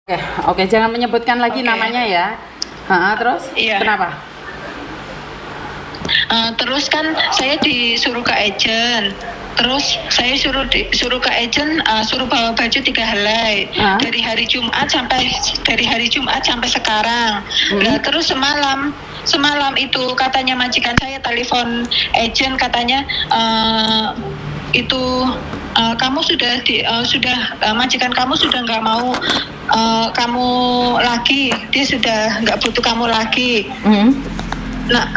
Oke, oke, jangan menyebutkan lagi namanya ya. Terus Iya. kenapa? Terus kan saya disuruh ke agent. Terus saya suruh ke agent, suruh bawa baju 3 helai dari hari Jumat sampai sekarang. Nah, terus semalam itu katanya majikan saya telepon agent, katanya kamu majikan kamu sudah nggak mau kamu lagi, dia sudah nggak butuh kamu lagi. Nah,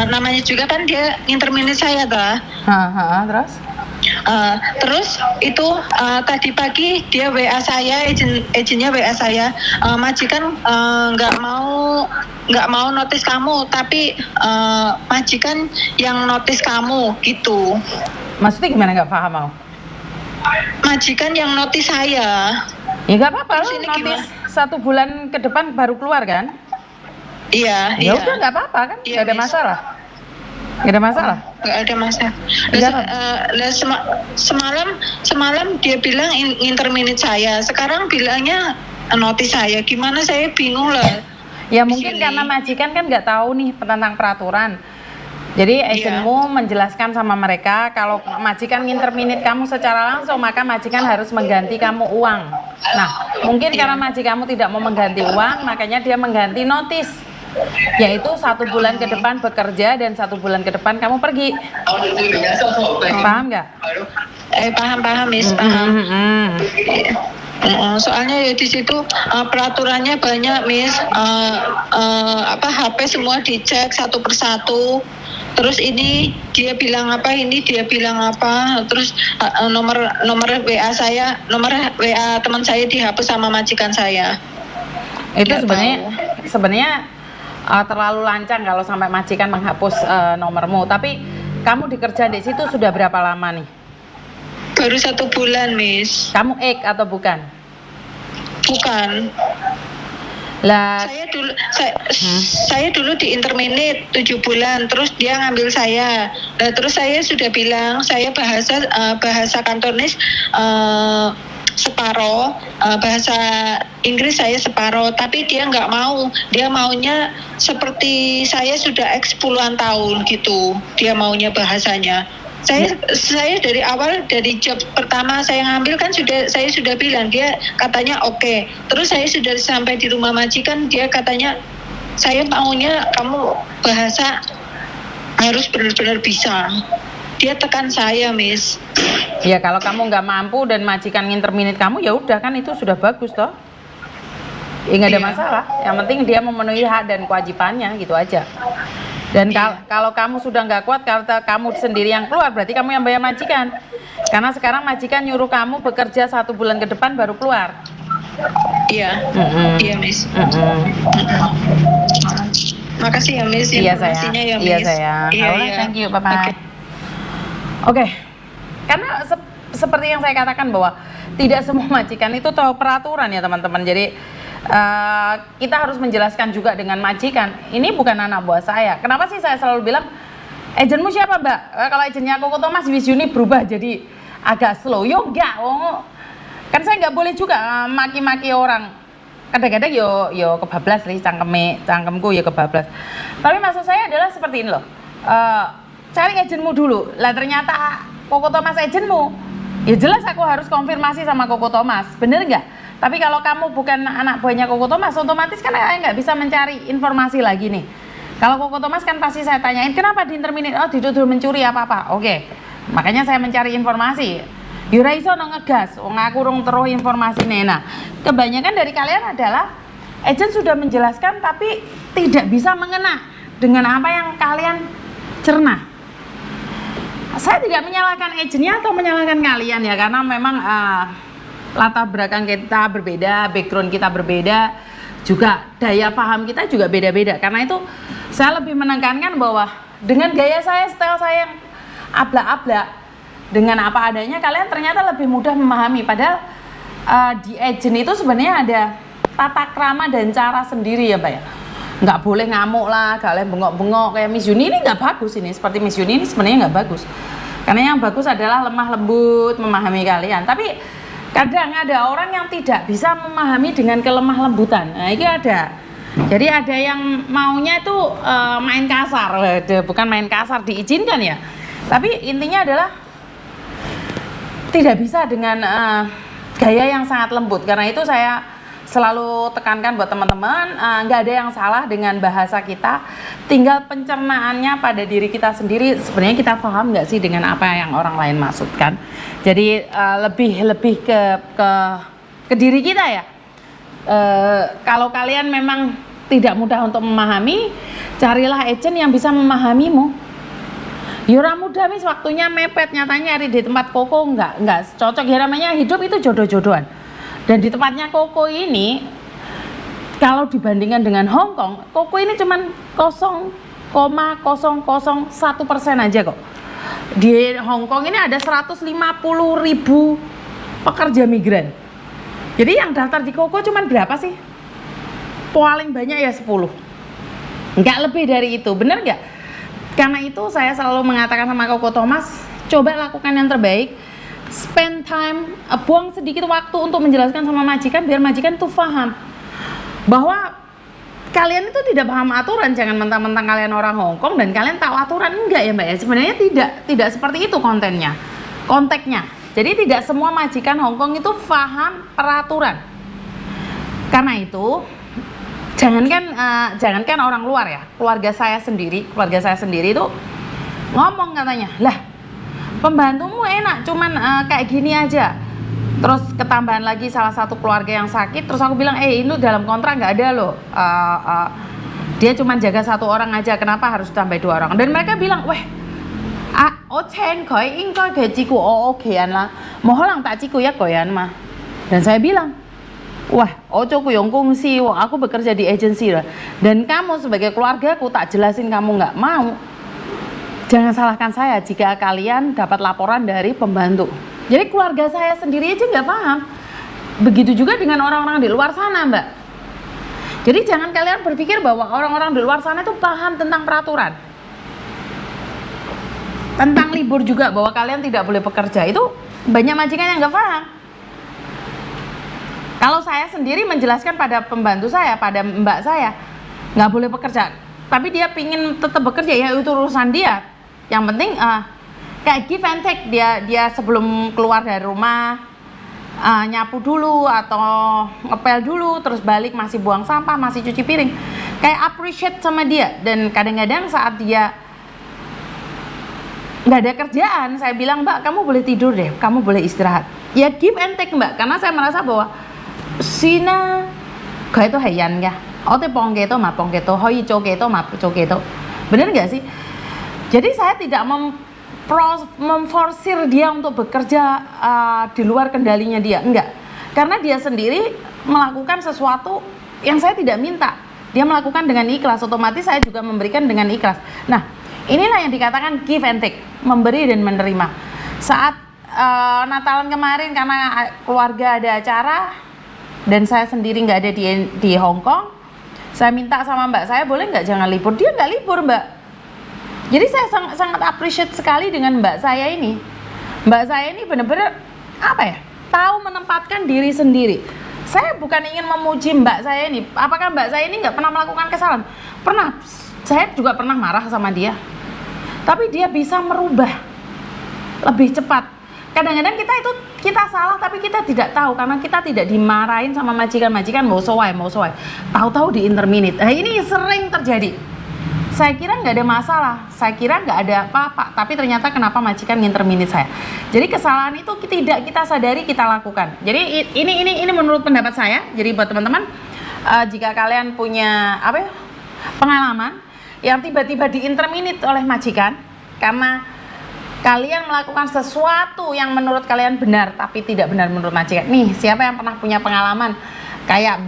namanya juga kan dia interminate saya toh. Terus? Terus itu tadi pagi dia WA saya, agennya WA saya, majikan nggak mau notis kamu, tapi majikan yang notis kamu gitu. Maksudnya gimana, nggak paham mau? Majikan yang notis saya. Ya nggak apa-apa, Terus ini notis gimana? 1 bulan ke depan baru keluar kan? Iya. Ya udah nggak apa-apa kan? Iya, Nggak ada Miss. masalah. Nggak ada masalah. Nggak ada masalah. Nggak Semalam dia bilang interminate saya, sekarang bilangnya notis saya. Gimana, saya bingung lah. Ya di mungkin sini. karena majikan kan nggak tahu nih tentang peraturan. Jadi agenmu menjelaskan sama mereka kalau majikan nginterminate kamu secara langsung, maka majikan harus mengganti kamu uang. Nah, mungkin karena majikanmu tidak mau mengganti uang, makanya dia mengganti notis, yaitu 1 bulan ke depan bekerja dan 1 bulan ke depan kamu pergi. Paham nggak? Paham, Miss, paham. Soalnya ya di situ peraturannya banyak, Miss. HP semua dicek satu persatu. Terus ini dia bilang apa, ini dia bilang apa. Terus nomor WA saya, nomor WA teman saya dihapus sama majikan saya. Itu Nggak sebenarnya terlalu lancang kalau sampai majikan menghapus nomormu. Tapi kamu dikerja di situ sudah berapa lama nih? Baru 1 bulan, Miss. Kamu ek atau bukan? Bukan. Lah, Saya dulu di interminate 7 bulan, terus dia ngambil saya. Nah, terus saya sudah bilang saya bahasa Kantonis separoh, bahasa Inggris saya separoh, tapi dia nggak mau. Dia maunya seperti saya sudah puluhan tahun gitu. Dia maunya bahasanya. Saya dari awal, dari job pertama saya ngambil kan saya sudah bilang, dia katanya oke. Terus saya sudah sampai di rumah majikan, dia katanya saya maunya kamu bahasa harus benar-benar bisa. Dia tekan saya, Miss. ya kalau kamu nggak mampu dan majikan nginterminate kamu, ya udah kan itu sudah bagus toh. Ya nggak ada masalah. Yang penting dia memenuhi hak dan kewajibannya gitu aja. Dan kalau kamu sudah nggak kuat, kalau kamu sendiri yang keluar, berarti kamu yang bayar majikan. Karena sekarang majikan nyuruh kamu bekerja 1 bulan ke depan baru keluar. Iya, iya, Miss. Makasih ya, Miss. Iya sayang. Informasinya ya, Miss. Iya sayang. Iya. Thank you, bye-bye. Oke. Karena seperti yang saya katakan bahwa tidak semua majikan itu tahu peraturan ya teman-teman. Jadi kita harus menjelaskan juga dengan majikan. Ini bukan anak buah saya. Kenapa sih saya selalu bilang, agenmu siapa, Mbak? Kalau agennya Koko Thomas Wisyuni berubah jadi agak slow. Yo enggak, kan saya nggak boleh juga maki-maki orang. Kadang-kadang yo kebablas nih cangkemku ya kebablas. Tapi maksud saya adalah seperti ini loh. Cari agenmu dulu. Lah ternyata Koko Thomas agenmu. Ya jelas aku harus konfirmasi sama Koko Thomas. Bener nggak? Tapi kalau kamu bukan anak buahnya Koko Thomas, otomatis kan saya nggak bisa mencari informasi lagi nih. Kalau Koko Thomas kan pasti saya tanyain, kenapa di interminate? Oh, dituduh mencuri apa-apa. Oke, makanya saya mencari informasi. Yura iso ngegas, aku rong teruh informasi nih. Nah, kebanyakan dari kalian adalah agent sudah menjelaskan tapi tidak bisa mengena dengan apa yang kalian cerna. Saya tidak menyalahkan agentnya atau menyalahkan kalian ya, karena memang latar belakang kita berbeda, background kita berbeda, juga daya paham kita juga beda-beda. Karena itu saya lebih menekankan bahwa dengan gaya saya, style saya yang ablak-ablak, dengan apa adanya, kalian ternyata lebih mudah memahami. Padahal di agent itu sebenarnya ada tata krama dan cara sendiri ya Mbak ya. Nggak boleh ngamuk lah, nggak boleh bengok-bengok kayak Miss Yuni ini nggak bagus ini. Seperti Miss Yuni ini sebenarnya nggak bagus. Karena yang bagus adalah lemah lembut, memahami kalian. Tapi Kadang ada orang yang tidak bisa memahami dengan kelemah lembutan. Nah, ini ada. Jadi ada yang maunya itu main kasar, bukan main kasar diizinkan ya. Tapi intinya adalah tidak bisa dengan gaya yang sangat lembut. Karena itu saya selalu tekankan buat teman-teman, nggak ada yang salah dengan bahasa kita, tinggal pencernaannya pada diri kita sendiri. Sebenarnya kita paham nggak sih dengan apa yang orang lain maksudkan. Jadi lebih ke diri kita ya. Kalau kalian memang tidak mudah untuk memahami, carilah agent yang bisa memahamimu. Yura mudah mis, waktunya mepet, nyatanya nyari di tempat Koko nggak cocok ya, namanya hidup itu jodoh-jodohan. Dan di tempatnya Koko ini, kalau dibandingkan dengan Hong Kong, Koko ini cuman 0,001% aja kok. Di Hong Kong ini ada 150.000 pekerja migran. Jadi yang daftar di Koko cuman berapa sih? Paling banyak ya 10. Nggak lebih dari itu, bener nggak? Karena itu saya selalu mengatakan sama Koko Thomas, coba lakukan yang terbaik, spend time, buang sedikit waktu untuk menjelaskan sama majikan biar majikan tuh paham bahwa kalian itu tidak paham aturan. Jangan mentang-mentang kalian orang Hong Kong dan kalian tahu aturan, enggak ya Mbak ya. Sebenarnya tidak seperti itu konteksnya. Jadi tidak semua majikan Hong Kong itu paham peraturan. Karena itu jangankan orang luar ya, keluarga saya sendiri itu ngomong katanya, lah pembantumu enak cuman kayak gini aja. Terus ketambahan lagi salah satu keluarga yang sakit, terus aku bilang, ini dalam kontrak nggak ada loh, dia cuman jaga 1 orang aja, kenapa harus tambah 2 orang? Dan mereka bilang, weh, dan saya bilang, wah, aku bekerja di agensi lah. Dan kamu sebagai keluargaku tak jelasin kamu nggak mau. Jangan salahkan saya jika kalian dapat laporan dari pembantu. Jadi keluarga saya sendiri aja nggak paham. Begitu juga dengan orang-orang di luar sana, Mbak. Jadi jangan kalian berpikir bahwa orang-orang di luar sana itu paham tentang peraturan. Tentang libur juga, bahwa kalian tidak boleh bekerja. Itu banyak majikan yang nggak paham. Kalau saya sendiri menjelaskan pada pembantu saya, pada mbak saya, nggak boleh bekerja, tapi dia pingin tetap bekerja, ya itu urusan dia. Yang penting kayak give and take, dia sebelum keluar dari rumah nyapu dulu atau ngepel dulu, terus balik masih buang sampah, masih cuci piring, kayak appreciate sama dia. Dan kadang-kadang saat dia nggak ada kerjaan, saya bilang, Mbak kamu boleh tidur deh, kamu boleh istirahat. Ya give and take Mbak, karena saya merasa bahwa Sina kayak itu hayan ya, oke pongketo mah pongketo, hoi coketo mah coketo, bener nggak sih? Jadi saya tidak memforsir dia untuk bekerja di luar kendalinya dia, enggak, karena dia sendiri melakukan sesuatu yang saya tidak minta, dia melakukan dengan ikhlas, otomatis saya juga memberikan dengan ikhlas. Nah, inilah yang dikatakan give and take, memberi dan menerima. Saat Natalan kemarin karena keluarga ada acara dan saya sendiri nggak ada di Hong Kong, saya minta sama mbak saya, boleh nggak jangan libur? Dia nggak libur Mbak. Jadi saya sangat appreciate sekali dengan mbak saya ini. Mbak saya ini benar-benar apa ya, tahu menempatkan diri sendiri. Saya bukan ingin memuji mbak saya ini. Apakah mbak saya ini nggak pernah melakukan kesalahan? Pernah. Saya juga pernah marah sama dia. Tapi dia bisa merubah lebih cepat. Kadang-kadang kita salah tapi kita tidak tahu, karena kita tidak dimarahin sama majikan mau soai. Tahu-tahu di interminute. Nah, ini sering terjadi. Saya kira nggak ada masalah, saya kira nggak ada apa-apa, tapi ternyata kenapa majikan nginterminate saya. Jadi kesalahan itu tidak kita sadari, kita lakukan. Jadi ini menurut pendapat saya. Jadi buat teman-teman, jika kalian punya pengalaman yang tiba-tiba diinterminate oleh majikan karena kalian melakukan sesuatu yang menurut kalian benar tapi tidak benar menurut majikan. Nih, siapa yang pernah punya pengalaman kayak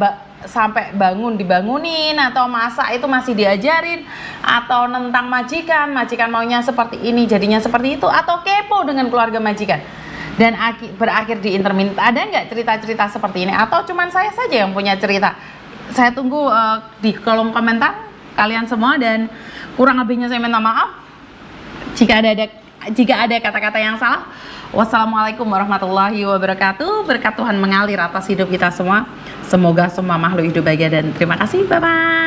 sampai dibangunin, atau masak itu masih diajarin, atau nentang majikan maunya seperti ini jadinya seperti itu, atau kepo dengan keluarga majikan dan berakhir di interminate? Ada nggak cerita-cerita seperti ini? Atau cuman saya saja yang punya cerita? Saya tunggu di kolom komentar kalian semua, dan kurang lebihnya saya minta maaf jika ada kata-kata yang salah. Wassalamualaikum warahmatullahi wabarakatuh. Berkat Tuhan mengalir atas hidup kita semua. Semoga semua makhluk hidup bahagia dan terima kasih. Bye bye.